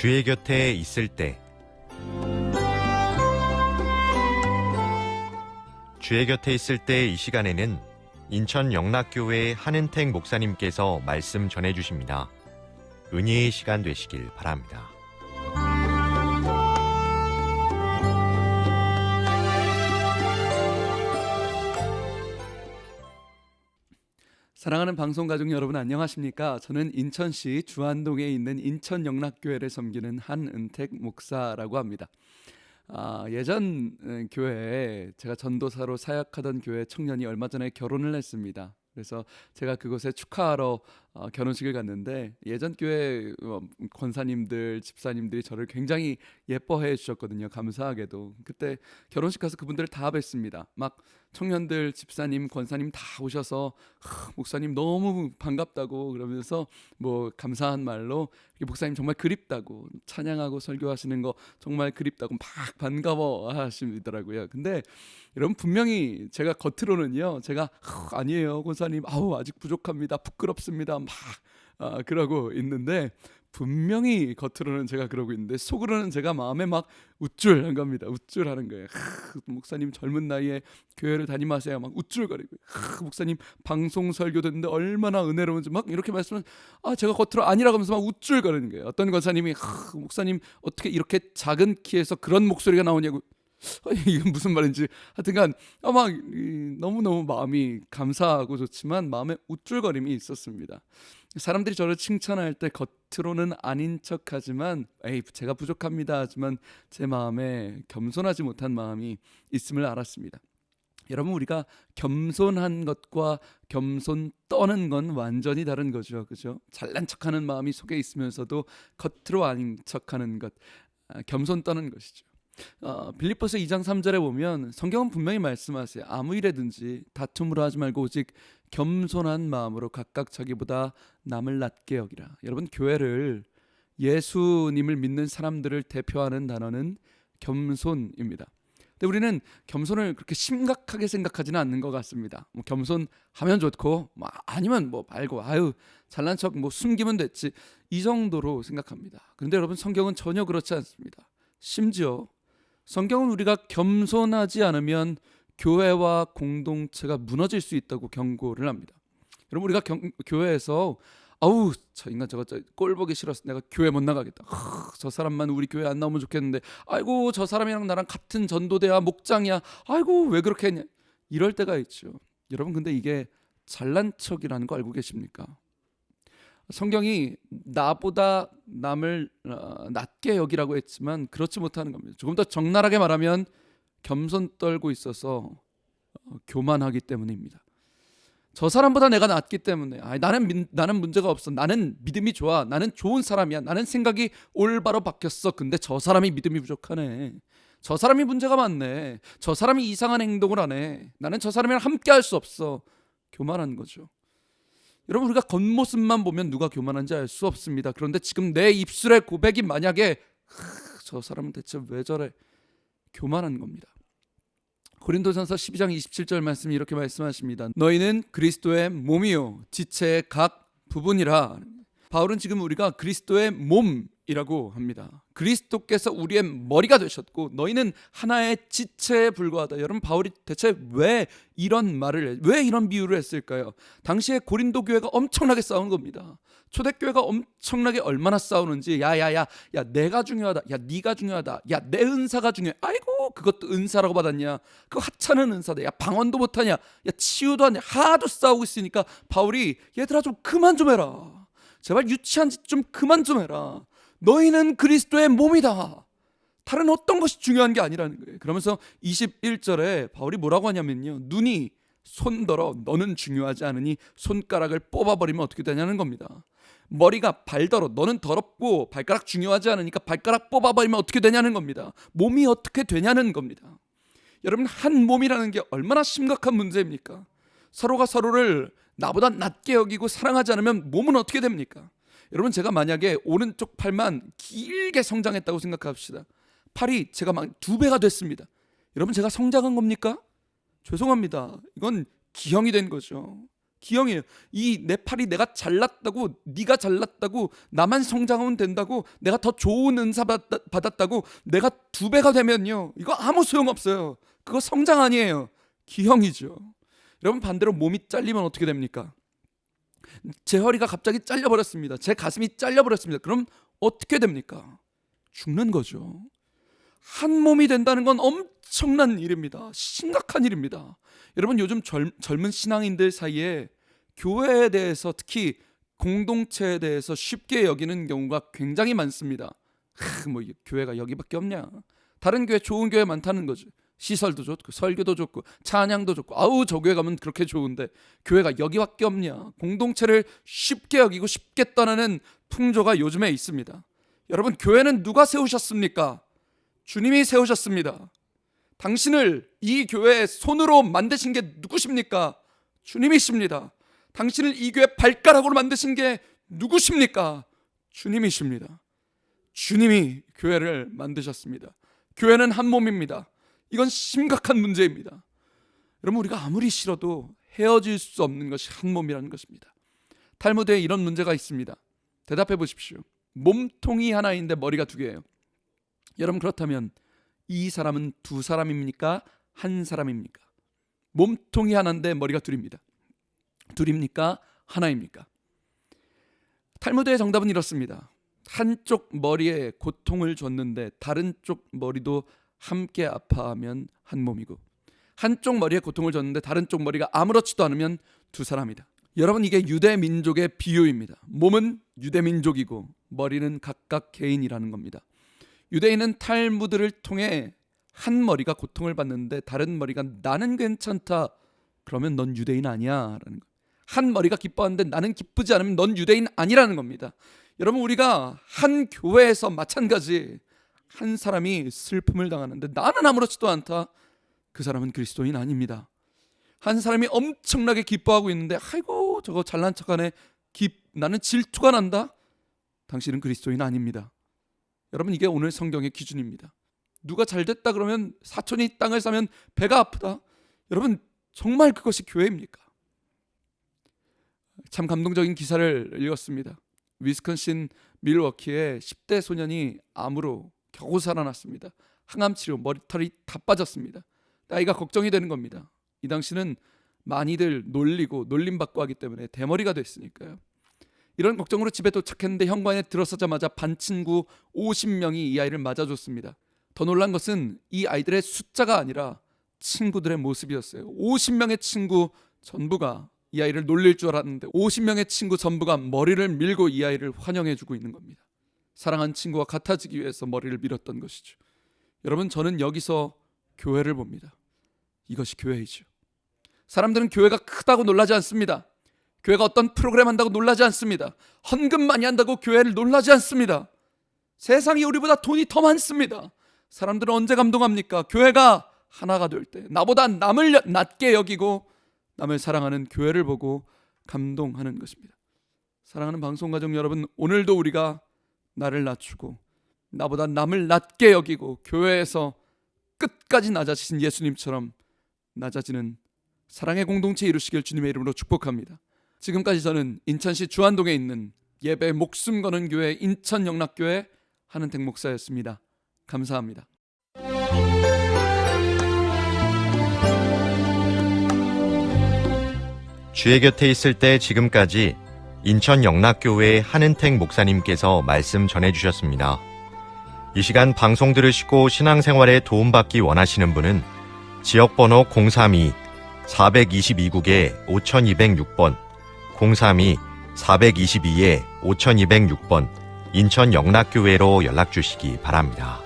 주의 곁에 있을 때 주의 곁에 있을 때 이 시간에는 인천 영락교회 한은택 목사님께서 말씀 전해주십니다. 은혜의 시간 되시길 바랍니다. 사랑하는 방송가족 여러분 안녕하십니까? 저는 인천시 주안동에 있는 인천 영락교회를 섬기는 한은택 목사라고 합니다. 예전 교회에 제가 전도사로 사역하던 교회 청년이 얼마 전에 결혼을 했습니다. 그래서 제가 그곳에 축하하러 결혼식을 갔는데 예전 교회 권사님들, 집사님들이 저를 굉장히 예뻐해 주셨거든요. 감사하게도. 그때 결혼식 가서 그분들을 다 뵀습니다. 막 청년들, 집사님, 권사님 다 오셔서 목사님 너무 반갑다고 그러면서 뭐 감사한 말로 목사님 정말 그립다고, 찬양하고 설교하시는 거 정말 그립다고 막 반가워 하시더라고요. 근데 여러분 분명히 제가 겉으로는요, 제가 아니에요 권사님, 아직 부족합니다, 부끄럽습니다 막 그러고 있는데, 분명히 겉으로는 제가 그러고 있는데 속으로는 제가 마음에 막 우쭐한 겁니다. 우쭐하는 거예요. 목사님 젊은 나이에 교회를 다니마세요 막 우쭐거리고, 목사님 방송 설교 듣는데 얼마나 은혜로운지 막 이렇게 말씀을 제가 겉으로 아니라고 하면서 막 우쭐거리는 거예요. 어떤 권사님이 목사님 어떻게 이렇게 작은 키에서 그런 목소리가 나오냐고, 이건 무슨 말인지 하여튼간 막 너무너무 마음이 감사하고 좋지만 마음에 우쭐거림이 있었습니다. 사람들이 저를 칭찬할 때 겉으로는 아닌 척하지만 제가 부족합니다 하지만 제 마음에 겸손하지 못한 마음이 있음을 알았습니다. 여러분, 우리가 겸손한 것과 겸손 떠는 건 완전히 다른 거죠. 그죠? 잘난 척하는 마음이 속에 있으면서도 겉으로 아닌 척하는 것, 겸손 떠는 것이죠. 빌립보서 2장 3절에 보면 성경은 분명히 말씀하세요. 아무 일에든지 다툼으로 하지 말고 오직 겸손한 마음으로 각각 자기보다 남을 낮게 여기라. 여러분, 교회를, 예수님을 믿는 사람들을 대표하는 단어는 겸손입니다. 근데 우리는 겸손을 그렇게 심각하게 생각하지는 않는 것 같습니다. 뭐 겸손하면 좋고 아니면 말고 잘난 척 숨기면 됐지, 이 정도로 생각합니다. 그런데 여러분, 성경은 전혀 그렇지 않습니다. 심지어 성경은 우리가 겸손하지 않으면 교회와 공동체가 무너질 수 있다고 경고를 합니다. 여러분, 우리가 교회에서 저 인간 저거 꼴 보기 싫어서 내가 교회 못 나가겠다, 저 사람만 우리 교회 안 나오면 좋겠는데, 저 사람이랑 나랑 같은 전도대야, 목장이야, 왜 그렇게 했냐, 이럴 때가 있죠. 여러분, 근데 이게 잘난 척이라는 거 알고 계십니까? 성경이 나보다 남을 낮게 여기라고 했지만 그렇지 못하는 겁니다. 조금 더 적나라하게 말하면 겸손 떨고 있어서 교만하기 때문입니다. 저 사람보다 내가 낫기 때문에 나는 문제가 없어, 나는 믿음이 좋아, 나는 좋은 사람이야, 나는 생각이 올바로 바뀌었어. 근데 저 사람이 믿음이 부족하네, 저 사람이 문제가 많네, 저 사람이 이상한 행동을 하네, 나는 저 사람이랑 함께 할 수 없어. 교만한 거죠. 여러분, 우리가 겉모습만 보면 누가 교만한지 알 수 없습니다. 그런데 지금 내 입술의 고백이 만약에 저 사람은 대체 왜 저래, 교만한 겁니다. 고린도전서 12장 27절 말씀이 이렇게 말씀하십니다. 너희는 그리스도의 몸이요 지체의 각 부분이라. 바울은 지금 우리가 그리스도의 몸이라고 합니다. 그리스도께서 우리의 머리가 되셨고 너희는 하나의 지체에 불과하다. 여러분, 바울이 대체 왜 이런 비유를 했을까요? 당시에 고린도 교회가 엄청나게 싸운 겁니다. 초대교회가 엄청나게 얼마나 싸우는지, 야야야, 내가 중요하다, 네가 중요하다, 내 은사가 중요해, 그것도 은사라고 받았냐, 그거 하찮은 은사다, 방언도 못하냐, 치유도 하냐, 하도 싸우고 있으니까 바울이 얘들아 좀 그만 좀 해라, 제발 유치한 짓 좀 그만 좀 해라, 너희는 그리스도의 몸이다, 다른 어떤 것이 중요한 게 아니라는 거예요. 그러면서 21절에 바울이 뭐라고 하냐면요, 눈이 손더러 너는 중요하지 않으니 손가락을 뽑아버리면 어떻게 되냐는 겁니다. 머리가 발더러 너는 더럽고 발가락 중요하지 않으니까 발가락 뽑아버리면 어떻게 되냐는 겁니다. 몸이 어떻게 되냐는 겁니다. 여러분, 한 몸이라는 게 얼마나 심각한 문제입니까? 서로가 서로를 나보다 낮게 여기고 사랑하지 않으면 몸은 어떻게 됩니까? 여러분, 제가 만약에 오른쪽 팔만 길게 성장했다고 생각합시다. 팔이 제가 막 2배가 됐습니다. 여러분, 제가 성장한 겁니까? 죄송합니다. 이건 기형이 된 거죠. 기형이에요. 이 내 팔이 내가 잘났다고, 네가 잘났다고, 나만 성장하면 된다고, 내가 더 좋은 은사 받았다고, 내가 2배가 되면요, 이거 아무 소용없어요. 그거 성장 아니에요. 기형이죠. 여러분, 반대로 몸이 잘리면 어떻게 됩니까? 제 허리가 갑자기 잘려버렸습니다. 제 가슴이 잘려버렸습니다. 그럼 어떻게 됩니까? 죽는 거죠. 한 몸이 된다는 건 엄청난 일입니다. 심각한 일입니다. 여러분, 요즘 젊은 신앙인들 사이에 교회에 대해서, 특히 공동체에 대해서 쉽게 여기는 경우가 굉장히 많습니다. 뭐 교회가 여기밖에 없냐, 다른 교회 좋은 교회 많다는 거죠. 시설도 좋고 설교도 좋고 찬양도 좋고, 아우 저 교회 가면 그렇게 좋은데 교회가 여기밖에 없냐, 공동체를 쉽게 여기고 쉽게 떠나는 풍조가 요즘에 있습니다. 여러분, 교회는 누가 세우셨습니까? 주님이 세우셨습니다. 당신을 이 교회의 손으로 만드신 게 누구십니까? 주님이십니다. 당신을 이 교회 발가락으로 만드신 게 누구십니까? 주님이십니다. 주님이 교회를 만드셨습니다. 교회는 한 몸입니다. 이건 심각한 문제입니다. 여러분, 우리가 아무리 싫어도 헤어질 수 없는 것이 한 몸이라는 것입니다. 탈무드에 이런 문제가 있습니다. 대답해 보십시오. 몸통이 하나인데 머리가 2개예요. 여러분, 그렇다면 이 사람은 2사람입니까? 한 사람입니까? 몸통이 하나인데 머리가 2입니다. 2입니까? 하나입니까? 탈무드의 정답은 이렇습니다. 한쪽 머리에 고통을 줬는데 다른 쪽 머리도 함께 아파하면 한 몸이고, 한쪽 머리에 고통을 줬는데 다른 쪽 머리가 아무렇지도 않으면 2사람이다. 여러분, 이게 유대 민족의 비유입니다. 몸은 유대 민족이고 머리는 각각 개인이라는 겁니다. 유대인은 탈무드를 통해 한 머리가 고통을 받는데 다른 머리가 나는 괜찮다, 그러면 넌 유대인 아니야 라는 거예요. 한 머리가 기뻐하는데 나는 기쁘지 않으면 넌 유대인 아니라는 겁니다. 여러분, 우리가 한 교회에서 마찬가지, 한 사람이 슬픔을 당하는데 나는 아무렇지도 않다, 그 사람은 그리스도인 아닙니다. 한 사람이 엄청나게 기뻐하고 있는데 아이고 저거 잘난 척하네, 나는 질투가 난다, 당신은 그리스도인 아닙니다. 여러분, 이게 오늘 성경의 기준입니다. 누가 잘됐다 그러면 사촌이 땅을 사면 배가 아프다. 여러분, 정말 그것이 교회입니까? 참 감동적인 기사를 읽었습니다. 위스콘신 밀워키의 10대 소년이 암으로 겨우 살아났습니다. 항암치료, 머리털이 다 빠졌습니다. 아이가 걱정이 되는 겁니다. 이 당시는 많이들 놀리고 놀림받고 하기 때문에 대머리가 됐으니까요. 이런 걱정으로 집에 도착했는데 현관에 들어서자마자 반 친구 50명이 이 아이를 맞아줬습니다. 더 놀란 것은 이 아이들의 숫자가 아니라 친구들의 모습이었어요. 50명의 친구 전부가 이 아이를 놀릴 줄 알았는데 50명의 친구 전부가 머리를 밀고 이 아이를 환영해주고 있는 겁니다. 사랑한 친구와 같아지기 위해서 머리를 밀었던 것이죠. 여러분, 저는 여기서 교회를 봅니다. 이것이 교회이죠. 사람들은 교회가 크다고 놀라지 않습니다. 교회가 어떤 프로그램 한다고 놀라지 않습니다. 헌금 많이 한다고 교회를 놀라지 않습니다. 세상이 우리보다 돈이 더 많습니다. 사람들은 언제 감동합니까? 교회가 하나가 될 때, 나보다 남을 낮게 여기고 남을 사랑하는 교회를 보고 감동하는 것입니다. 사랑하는 방송가족 여러분, 오늘도 우리가 나를 낮추고 나보다 남을 낮게 여기고 교회에서 끝까지 낮아지신 예수님처럼 낮아지는 사랑의 공동체 이루시길 주님의 이름으로 축복합니다. 지금까지 저는 인천시 주안동에 있는 예배 목숨 거는 교회 인천영락교회 한은택 목사였습니다. 감사합니다. 주의 곁에 있을 때 지금까지 인천영락교회 한은택 목사님께서 말씀 전해주셨습니다. 이 시간 방송 들으시고 신앙생활에 도움받기 원하시는 분은 지역번호 032-422국에 5206번 032-422-5206번 인천영락교회로 연락주시기 바랍니다.